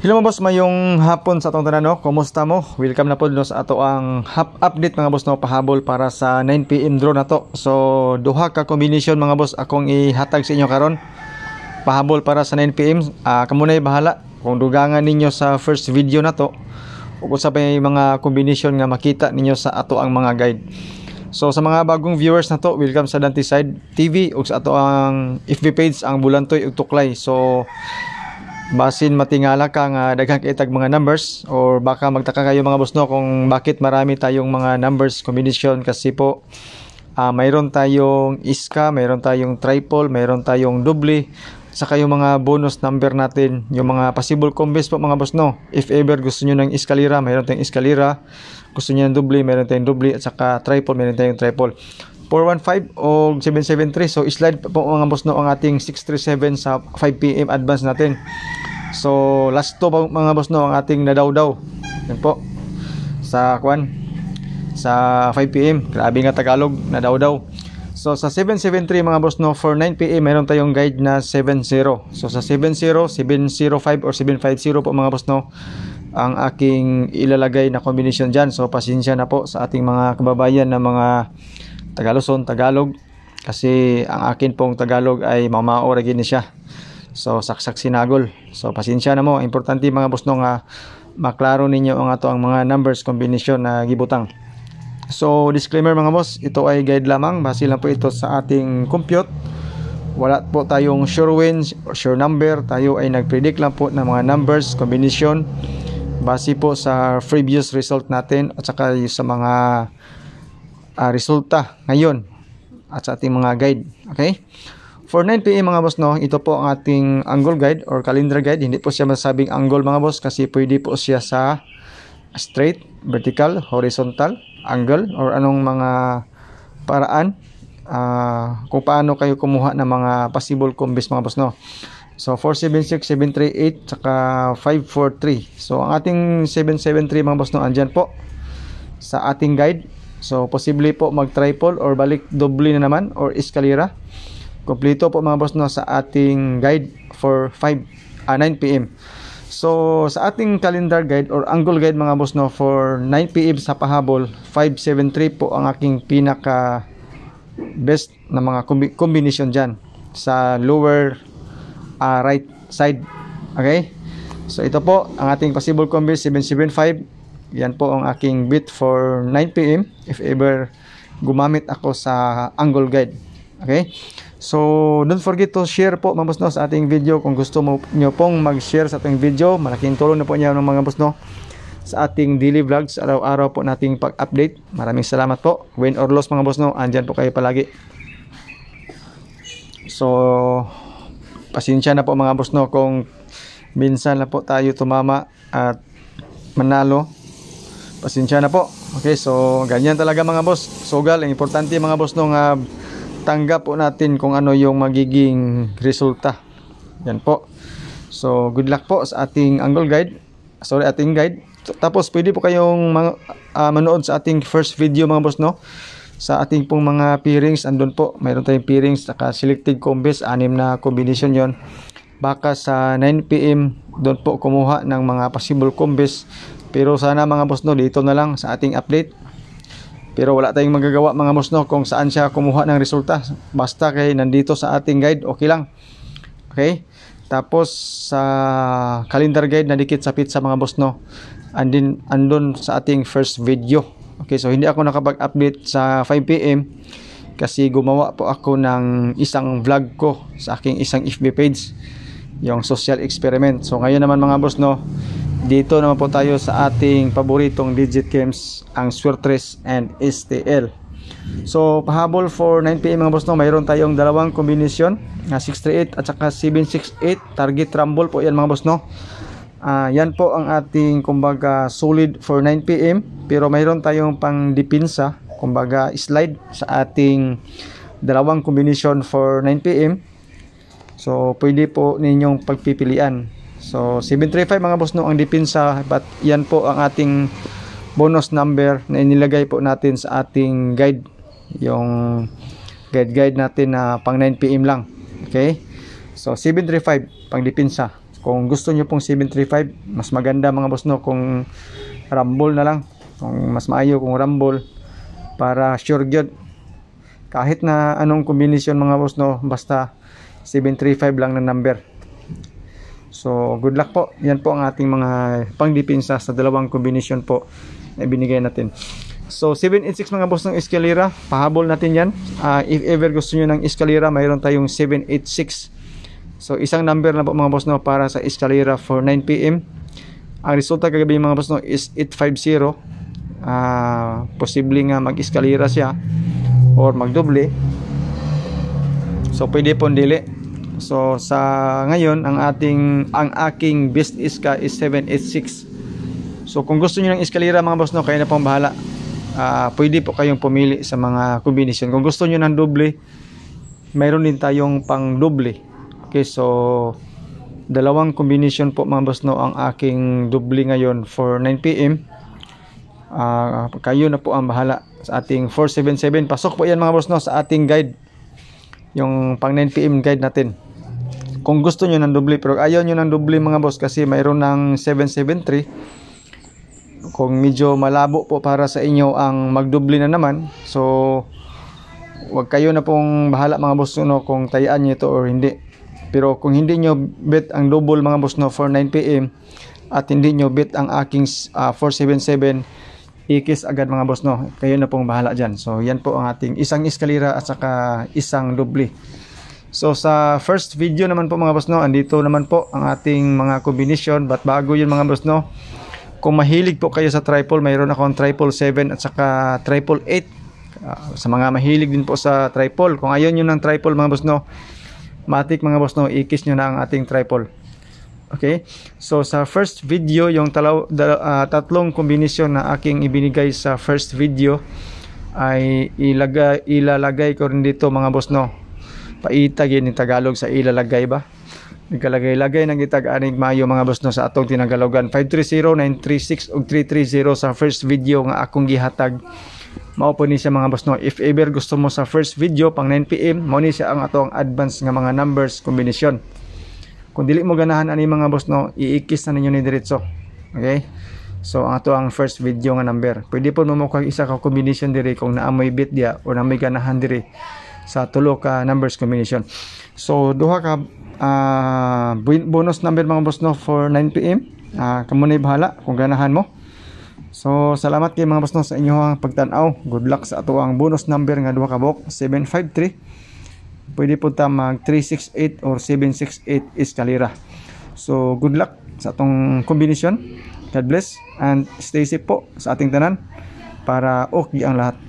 Hello mga boss, mayong hapon sa atong tanan no. Kumusta mo? Welcome na po no sa ato ang update mga boss no, pahabol para sa 9 PM draw na to. So duha ka combination mga boss akong ihatag sa inyo karon. Pahabol para sa 9 PM. Kamo na bahala kung dugangan ninyo sa first video na to. Ug sa may mga combination nga makita ninyo sa ato ang mga guide. So sa mga bagong viewers na to, welcome sa Dante Side TV ug sa ato ang FB page ang Bulantoy ug Tuklay. So basin matingala ka nga daghang kaitag mga numbers or baka magtaka kayo mga boss no kung bakit marami tayong mga numbers combination kasi po mayroon tayong iska, mayroon tayong triple, mayroon tayong doble, saka yung mga bonus number natin, yung mga possible combos po mga boss no. If ever gusto niyo ng eskalira, mayroon tayong eskalira. Gusto niyo ng doble, mayroon tayong doble, at saka triple, mayroon tayong triple. 415 o 773. So slide po mga boss no ang ating 637 sa 5 PM advance natin. So last to mga boss no ang ating nadawdaw. Yan po. Sa sa 5 PM. Grabe nga Tagalog, nadawdaw. So sa 773 mga boss no for 9 PM meron tayong guide na 70. So sa 70, 705 or 750 po mga boss no ang aking ilalagay na combination dyan. So pasensya na po sa ating mga kababayan na mga Tagalog kasi ang akin pong Tagalog ay mamao ra gini siya. So saksak sinagol. So pasensya na mo. Importante mga boss no nga maklaro ninyo ang ato ang mga numbers combination na gibutang. So disclaimer mga boss, ito ay guide lamang, base lang po ito sa ating compute. Wala po tayong sure win or sure number. Tayo ay nagpredict lang po ng mga numbers combination base po sa previous result natin at saka sa mga resulta ngayon at sa ating mga guide. Okay? For 9 PM mga boss no, ito po ang ating angle guide or calendar guide. Hindi po siya masabing angle mga boss kasi pwede po siya sa straight, vertical, horizontal, angle or anong mga paraan kung paano kayo kumuha ng mga possible combos mga boss no. So 476, 738 saka 543. So ang ating 773 mga boss no andyan po sa ating guide. So posible po mag triple or balik doble na naman or eskalira. Kompleto po mga boss no sa ating guide for 9 PM. So sa ating calendar guide or angle guide mga boss no for 9 PM sa pahabol, 573 po ang aking pinaka best na mga combination dyan sa lower right side. Okay? So ito po ang ating possible combo 775. Yan po ang aking bit for 9 PM if ever gumamit ako sa angle guide. Okay? So don't forget to share po mga boss no sa ating video. Kung gusto mo nyo pong mag-share sa ating video, malaking tulong na po niya ng mga boss no sa ating daily vlogs, araw-araw po nating pag-update. Maraming salamat po. Win or loss mga boss no, andyan po kayo palagi. So pasensya na po mga boss no kung minsan na po tayo tumama at manalo. Pasensya na po. Okay, so ganyan talaga mga boss. Sugal, ang importante mga boss no nga tanggap po natin kung ano yung magiging resulta. Yan po. So good luck po sa ating angle guide. Sorry, ating guide. Tapos pwede po kayong manood sa ating first video mga boss no. Sa ating pong mga pairings andun po. Mayroon tayong pairings saka selected combos, 6 na combination yon. Baka sa 9 PM doon po kumuha ng mga possible combos. Pero sana mga boss no dito na lang sa ating update. Pero wala tayong magagawa mga boss no kung saan siya kumuha ng resulta. Basta kay nandito sa ating guide, okay lang. Okay? Tapos sa calendar guide na dikit sa pizza mga boss no. Andun sa ating first video. Okay, so hindi ako nakapag-update sa 5 PM kasi gumawa po ako ng isang vlog ko sa aking isang FB page, yung social experiment. So ngayon naman mga boss no, dito naman po tayo sa ating paboritong digit games, ang Swertres and STL. So pahabol for 9 PM mga boss no, mayroon tayong dalawang combination na 638 at saka 768 target rumble po yan mga boss no. Yan po ang ating kumbaga solid for 9 PM, pero mayroon tayong pang depensa kumbaga slide sa ating dalawang combination for 9 PM. So pwede po ninyong pagpipilian. So 735 mga boss no ang depensa, but yan po ang ating bonus number na inilagay po natin sa ating guide, yung guide natin na pang 9 PM lang. Okay, so 735 pang depensa. Kung gusto nyo pong 735, mas maganda mga boss no kung rumble na lang. Kung mas maayo kung rumble para sure gyud. Kahit na anong kombinasyon mga boss no, basta 735 lang na number. So good luck po. Yan po ang ating mga pangdepensa sa dalawang kombinasyon po na ibinigay natin. So 786 mga boss ng Escalera, pahabol natin yan. If ever gusto nyo ng Escalera, mayroon tayong 786. So isang number na po mga boss no para sa Escalera for 9 PM. Ang resulta kagabi mga boss no is 850. Posible nga mag-Escalera siya or magdoble. So pwede pong dili. So sa ngayon ang aking best iska is 786. So kung gusto niyo ng Escalera mga boss no, kayo na pong bahala. Pwede po kayong pumili sa mga kombinasyon. Kung gusto niyo ng doble, mayroon din tayong pang doble. Okay, so dalawang kombinasyon po mga boss no ang aking doble ngayon for 9 PM. Kayo na po ang bahala sa ating 477. Pasok po yan mga boss no sa ating guide, yung pang 9 PM guide natin. Kung gusto nyo ng doble, pero ayaw nyo ng doble mga boss kasi mayroon ng 773. Kung medyo malabo po para sa inyo ang magdoble na naman, so wag kayo na pong bahala mga boss no kung tayaan nyo ito or hindi. Pero kung hindi nyo bet ang double mga boss no for 9 PM at hindi nyo bet ang aking 477, ikis agad mga boss no, kayo na pong bahala dyan. So yan po ang ating isang Escalera at saka isang doble. So sa first video naman po mga boss no, andito naman po ang ating mga combination. But bago yun mga boss no, kung mahilig po kayo sa triple, mayroon akong 777 at saka 888. Sa mga mahilig din po sa triple, kung ayaw nyo ng triple mga boss no, matik mga boss no, ikis nyo na ang ating triple. Okay, so sa first video, yung tatlong kombinasyon na aking ibinigay sa first video ay ilalagay ko rin dito mga boss no. Paitag yun in Tagalog sa ilalagay ba? Nagkalagay-lagay ng itag-anig mayo mga boss no sa atong tinagalogan. 530, 936 ug 330 sa first video nga akong gihatag. Mao po ni siya mga boss no. If ever gusto mo sa first video pang 9 PM, mao ni siya ang atong advance nga mga numbers kombinasyon. Kung dili mo ganahan ani mga boss no, iikis na ninyo ni diretso. Okay? So ang ato ang first video nga number. Pwede po mo kag isa ka combination diri kung naamoy bit dia o naamoy ganahan diri sa tulo ka numbers combination. So duha ka bonus number mga boss no for 9 PM. Kamo na bahala kung ganahan mo. So salamat kay mga boss no sa inyong pagtan-aw. Good luck sa ato ang bonus number nga duha ka buok 753. Pwede po ta mag 368 or 768 Escalera. So good luck sa atong combination. God bless and stay safe po sa ating tanan para okay ang lahat.